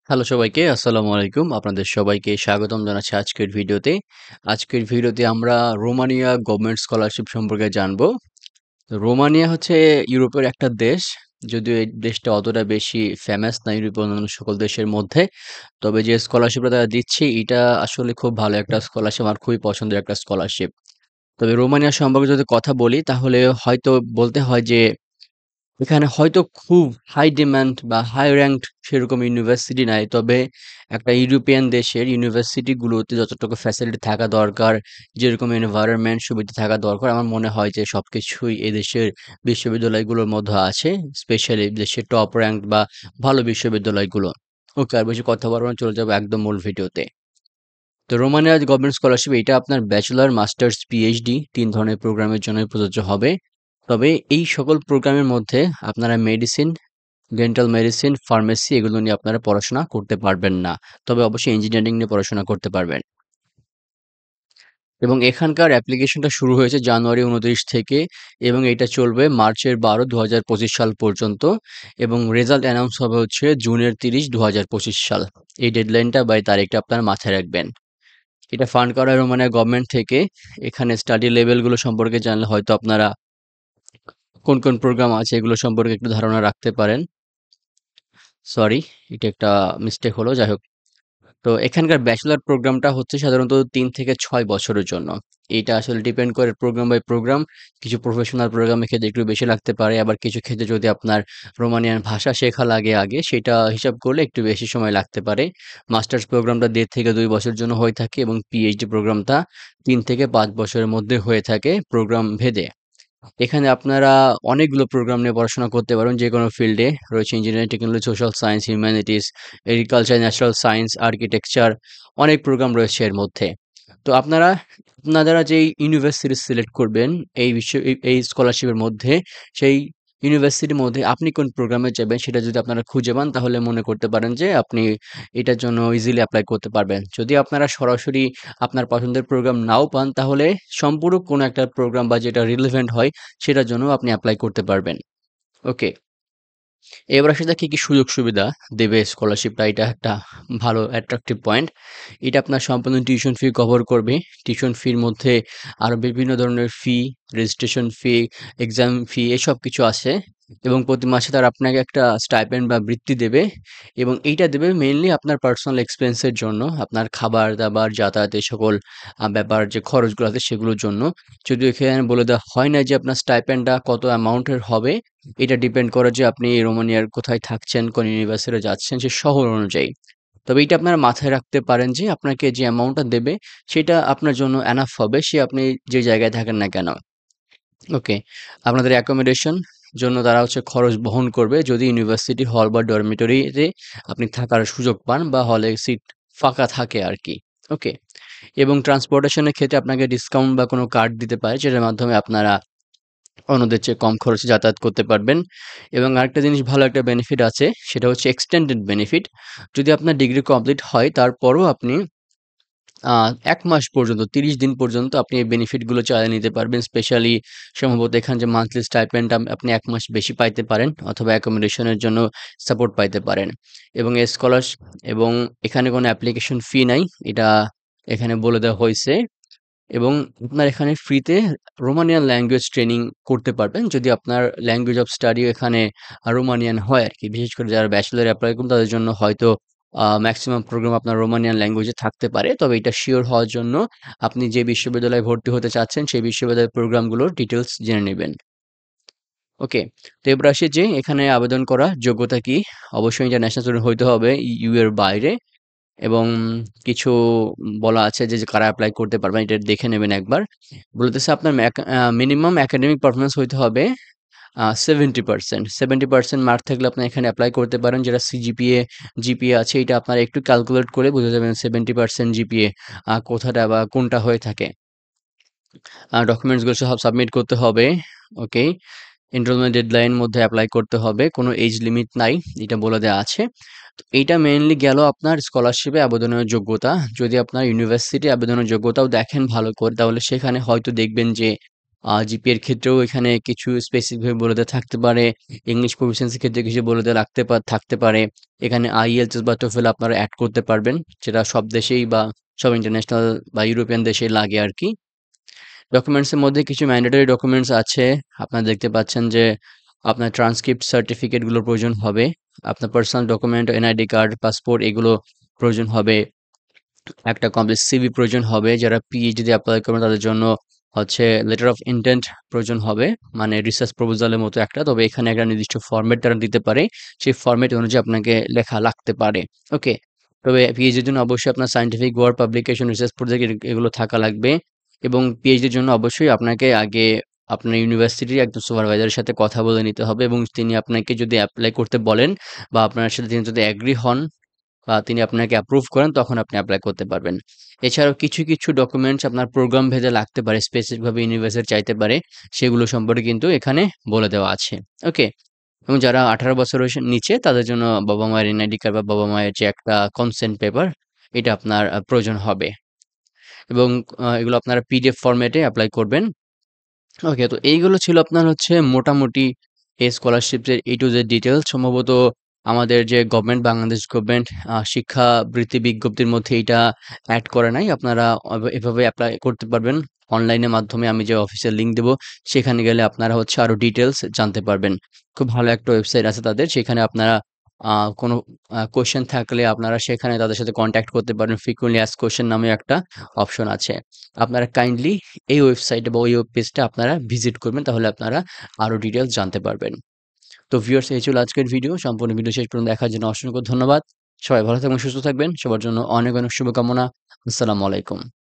Hello সবাইকে, আসসালামু আলাইকুম। আপনাদের সবাইকে স্বাগতম জানাচ্ছি আজকের ভিডিওতে। আজকের ভিডিওতে আমরা রোমানিয়া গভর্নমেন্ট স্কলারশিপ সম্পর্কে জানবো। তো রোমানিয়া হচ্ছে ইউরোপের একটা দেশ। যদিও এই দেশটা অতটা বেশি ফেমাস না ইউরোপের অন্যান্য সকল দেশের মধ্যে। তবে যে স্কলারশিপটা তারা দিচ্ছে এটা আসলে খুব ভালো একটা স্কলারশিপ, আমার খুবই পছন্দের একটা স্কলারশিপ। তবে রোমানিয়া সম্পর্কে যদি কথা বলি তাহলে হয়তো বলতে হয় যে এখানে হয়তো খুব হাই ডিমান্ড বা হাই র‍্যাংকড সেরকম ইউনিভার্সিটি নাই। তবে একটা ইউরোপিয়ান দেশের ইউনিভার্সিটিগুলোতে যতটুকু ফ্যাসিলিটি থাকা দরকার, যেরকম এনভায়রনমেন্ট সুবিধা থাকা দরকার, আমার মনে হয় যে সবকিছুই এদেশের বিশ্ববিদ্যালয়গুলোর মধ্যে আছে। স্পেশালি দেশের টপ র‍্যাংকড বা ভালো বিশ্ববিদ্যালয়গুলো। ওকে, আর বেশি কথা বলবো না, চলে যাবো একদম মূল ভিডিওতে। তো রোমানিয়া গভর্নমেন্ট স্কলারশিপ এটা আপনার ব্যাচেলর, মাস্টার্স, পিএইচডি ৩ ধরনের প্রোগ্রামের জন্যই প্রযোজ্য হবে। তবে এই সকল প্রোগ্রামের মধ্যে আপনারা মেডিসিন, ডেন্টাল মেডিসিন, ফার্মেসি এগুলো নিয়ে আপনারা পড়াশোনা করতে পারবেন না। তবে অবশ্যই ইঞ্জিনিয়ারিং নিয়ে পড়াশোনা করতে পারবেন। এবং এখানকার অ্যাপ্লিকেশনটা শুরু হয়েছে জানুয়ারি ২৯ থেকে এবং এটা চলবে মার্চের ১২, ২০২৫ সাল পর্যন্ত এবং রেজাল্ট অ্যানাউন্স হবে হচ্ছে জুনের ৩০, ২০২৫ সাল। এই ডেডলাইনটা বা এই তারিখটা আপনারা মাথায় রাখবেন। এটা ফান্ড করা হয় রোমানিয়া গভর্নমেন্ট থেকে। এখানে স্টাডি লেভেলগুলো সম্পর্কে জানলে হয়তো আপনারা কোন প্রোগ্রাম আছে এগুলো সম্পর্কে একটু ধারণা রাখতে পারেন। সরি, এটা একটা মিস্টেক হলো। যাই হোক, তো এখানকার ব্যাচেলর প্রোগ্রামটা হচ্ছে সাধারণত ৩ থেকে ৬ বছরের জন্য। এইটা আসলে ডিপেন্ড করে প্রোগ্রাম বাই প্রোগ্রাম। কিছু প্রফেশনাল প্রোগ্রামের ক্ষেত্রে একটু বেশি লাগতে পারে। আবার কিছু ক্ষেত্রে যদি আপনার রোমানিয়ান ভাষা শেখা লাগে আগে, সেটা হিসাব করলে একটু বেশি সময় লাগতে পারে। মাস্টার্স প্রোগ্রামটা ১.৫ থেকে ২ বছরের জন্য হয়ে থাকে এবং পিএইচডি প্রোগ্রামটা ৩ থেকে ৫ বছরের মধ্যে হয়ে থাকে প্রোগ্রাম ভেদে। এখানে আপনারা অনেকগুলো প্রোগ্রাম নিয়ে পড়াশোনা করতে পারবেন যেকোনো ফিল্ডে। রয়েছে engineering, technology, social science, humanities, agriculture, natural science, architecture, অনেক প্রোগ্রাম রয়েছে এর মধ্যে। তো আপনারা যেই ইউনিভার্সিটি সিলেক্ট করবেন এই স্কলারশিপের মধ্যে, সেই ইউনিভার্সিটির মধ্যে আপনি কোন প্রোগ্রামে যাবেন সেটা যদি আপনারা খুঁজে পান তাহলে মনে করতে পারেন যে আপনি এটার জন্য ইজিলি এপ্লাই করতে পারবেন। যদি আপনারা সরাসরি আপনার পছন্দের প্রোগ্রাম নাও পান তাহলে সম্পূরক কোনো একটা প্রোগ্রাম বা যেটা রিলেভেন্ট হয় সেটার জন্যও আপনি এপ্লাই করতে পারবেন। ওকে। এবার আসলে কি সুযোগ সুবিধা দেবে স্কলারশিপটা, এটা একটা ভালো অ্যাট্রাকটিভ পয়েন্ট। এটা আপনার সম্পূর্ণ টিউশন ফি কভার করবে। টিউশন ফির মধ্যে আরো বিভিন্ন ধরনের ফি, রেজিস্ট্রেশন ফি, এক্সাম ফি এসব কিছু আছে এবং প্রতি মাসে তারা আপনাকে একটা স্টাইপেন্ড বা বৃত্তি দেবে এবং এইটা দেবে মেইনলি আপনার পার্সোনাল এক্সপেন্সের জন্য, আপনার খাবার-দাবার, যাতায়াত এই সকল ব্যাপার যে খরচগুলো আছে সেগুলোর জন্য। যদিও এখানে বলে দেওয়া হয় নাই যে আপনার স্টাইপেন্ডটা কত অ্যামাউন্টের হবে। এটা ডিপেন্ড করে যে আপনি রোমানিয়ার কোথায় থাকছেন, কোন ইউনিভার্সিটিতে যাচ্ছেন সে শহর অনুযায়ী। তবে এইটা আপনারা মাথায় রাখতে পারেন যে আপনাকে যে অ্যামাউন্টটা দেবে সেটা আপনার জন্য এনাফ হবে সে আপনি যে জায়গায় থাকেন না কেন। ওকে। আপনাদের অ্যাকোমোডেশন জন্য তারা হচ্ছে খরচ বহন করবে যদি ইউনিভার্সিটি হল বা ডরমিটরিতে আপনি থাকার সুযোগ পান বা হলে সিট ফাঁকা থাকে আরকি। ওকে। এবং ট্রান্সপোর্টেশন এর ক্ষেত্রে আপনাকে ডিসকাউন্ট বা কোনো কার্ড দিতে পারে যেটার মাধ্যমে আপনারা অন্যদের চেয়ে কম খরচে যাতায়াত করতে পারবেন। এবং আরেকটা জিনিস ভালো একটা বেনিফিট আছে সেটা হচ্ছে এক্সটেন্ডেড বেনিফিট। যদি আপনার ডিগ্রি কমপ্লিট হয় তারপরও আপনি ১ মাস পর্যন্ত ৩০ দিন পর্যন্ত আপনি এই বেনিফিট গুলো চালিয়ে নিতে পারবেন। স্পেশালি সম্ভবত এখানে যে মান্থলি স্টাইপেন্ড আপনি ১ মাস বেশি পাইতে পারেন অথবা অ্যাকোমোডেশন এর জন্য সাপোর্ট পাইতে পারেন। এবং এই এবং এখানে কোনো অ্যাপ্লিকেশন ফি নাই। এটা এখানে বলে দেওয়া হইছে। এবং আপনার এখানে ফ্রিতে রোমানিয়ান ল্যাঙ্গুয়েজ ট্রেনিং করতে পারবেন যদি আপনার ল্যাঙ্গুয়েজ অফ স্টাডি এখানে রোমানিয়ান হয় আরকি। বিশেষ করে যারা ব্যাচেলর এপ্লাই করবেন তাদের জন্য হয়তো মেক্সিমাম প্রোগ্রাম আপনার রোমানিয়ান ল্যাঙ্গুয়েজে থাকতে পারে। তবে এটা সিওর হওয়ার জন্য আপনি যে বিশ্ববিদ্যালয়ে ভর্তি হতে চাচ্ছেন সেই বিশ্ববিদ্যালয়ের প্রোগ্রামগুলোর ডিটেইলস জেনে নিবেন। ওকে। তো এবার আসি যে এখানে আবেদন করার যোগ্যতা কি? অবশ্যই ইন্টারন্যাশনাল স্টুডেন্ট হইতে হবে ইউ এর বাইরে। এবং কিছু বলা আছে যে কারা এপ্লাই করতে পারবেন এটা দেখে নেবেন একবার। বলতেছে আপনার মিনিমাম একাডেমিক পারফরম্যান্স হইতে হবে 70%। 70% মার্ক থাকলে আপনি এখানে এপ্লাই করতে পারেন। যেটা জিপিএ আছে এটা আপনারা একটু ক্যালকুলেট করে বুঝে যাবেন 70% জিপিএ কোথাটা বা কোনটা হয়ে থাকে। ডকুমেন্টস গুলো সব সাবমিট করতে হবে। ওকে। এনরোলমেন্ট ডেডলাইন মধ্যে এপ্লাই করতে হবে। কোনো এজ লিমিট নাই, এটা বলে দেওয়া আছে। তো এইটা মেইনলি গেল আপনার স্কলারশিপে আবেদনের যোগ্যতা। যদি আপনার ইউনিভার্সিটি আবেদনের যোগ্যতাও দেখেন ভালো করে তাহলে সেখানে হয়তো দেখবেন যে জিপিএর ক্ষেত্রেও এখানে কিছু স্পেসিফিক ভাবে বলে দেওয়া থাকতে পারে। ইংলিশ প্রফিসিয়েন্সির ক্ষেত্রে কিছু বলে দেওয়া থাকতে পারে। এখানে আইএলটিএস বা টোফেল আপনারা এড করতে পারবেন। যেটা সব দেশেই বা সব ইন্টারন্যাশনাল বা ইউরোপিয়ান দেশেই লাগে আরকি। ডকুমেন্টস এর মধ্যে কিছু ম্যান্ডেটরি ডকুমেন্টস আছে। আপনারা দেখতে পাচ্ছেন যে আপনার ট্রান্সক্রিপ্ট সার্টিফিকেট গুলোর প্রয়োজন হবে। আপনার personal document, NID card, passport এগুলো প্রয়োজন হবে। একটা কমপ্লিট সিভি প্রয়োজন হবে। যারা পিএইচডি এপ্লাই করবেন তাদের জন্য হচ্ছে লেটার অফ ইনটেন্ট প্রয়োজন হবে। মানে রিসার্চ প্রপোজালের মতো একটা। তবে এখানে একটা নির্দিষ্ট ফরম্যাট তারা দিতে পারে। সেই ফরম্যাট অনুযায়ী আপনাকে লেখা লাগতে পারে। ওকে? তবে পিএইচডির জন্য অবশ্যই আপনার scientific work, publication, research project এগুলো থাকা লাগবে। এবং পিএইচডির জন্য অবশ্যই আপনাকে আগে আপনার ইউনিভার্সিটির একজন সুপারভাইজারের সাথে কথা বলে নিতে হবে এবং তিনি আপনাকে যদি এপ্লাই করতে বলেন বা আপনার সাথে তিনি যদি এগ্রি হন বা তিনি আপনাকে অ্যাপ্রুভ করেন তখন আপনি এপ্লাই করতে পারবেন। এছাড়াও কিছু ডকুমেন্টস আপনার প্রোগ্রাম ভেদে লাগতে পারে, স্পেসিফিক ভাবে ইউনিভার্সিটি চাইতে পারে। সেগুলো সম্পর্কে কিন্তু এখানে বলে দেওয়া আছে। ওকে? এবং যারা 18 বছরের নিচে তাদের জন্য বাবা-মায়ের এনআইডি কার্ড বা বাবা-মায়ের যে একটা কনসেন্ট পেপার এটা আপনার প্রয়োজন হবে। এবং এগুলো আপনারা পিডিএফ ফরম্যাটে এপ্লাই করবেন। ওকে, তো এইগুলো ছিল আপনার হচ্ছে মোটামুটি এই স্কলারশিপের A to Z ডিটেইলস। সম্ভবত আমাদের যে গভর্নমেন্ট, বাংলাদেশ গভর্নমেন্ট শিক্ষা বৃত্তি বিজ্ঞপ্তির মধ্যে এইটা এড করে নাই। আপনারা এভাবে এপ্লাই করতে পারবেন। অনলাইনের মাধ্যমে আমি যে অফিসিয়াল লিংক দেব, সেখানে গেলে আপনারা হচ্ছে আরো ডিটেইলস জানতে পারবেন। খুব ভালো একটা ওয়েবসাইট আছে তাদের। সেখানে আপনারা আ কোনো কোয়েশ্চেন থাকলে আপনারা সেখানে তাদের সাথে কনট্যাক্ট করতে পারেন। ফ্রিকোয়েন্টলি আস্কড কোয়েশ্চেন নামে একটা অপশন আছে। আপনারা কাইন্ডলি এই ওয়েবসাইটে বা ওই ওয়েব পেজটা আপনারা ভিজিট করবেন, তাহলে আপনারা আরো ডিটেইলস জানতে পারবেন। তো ভিউয়ার্স, এই ছিল আজকের ভিডিও। সম্পূর্ণ ভিডিও শেষ পর্যন্ত দেখার জন্য অসংখ্য ধন্যবাদ। সবাই ভালো থাকবেন, সুস্থ থাকবেন। সবার জন্য অনেক শুভকামনা। আসসালামু আলাইকুম।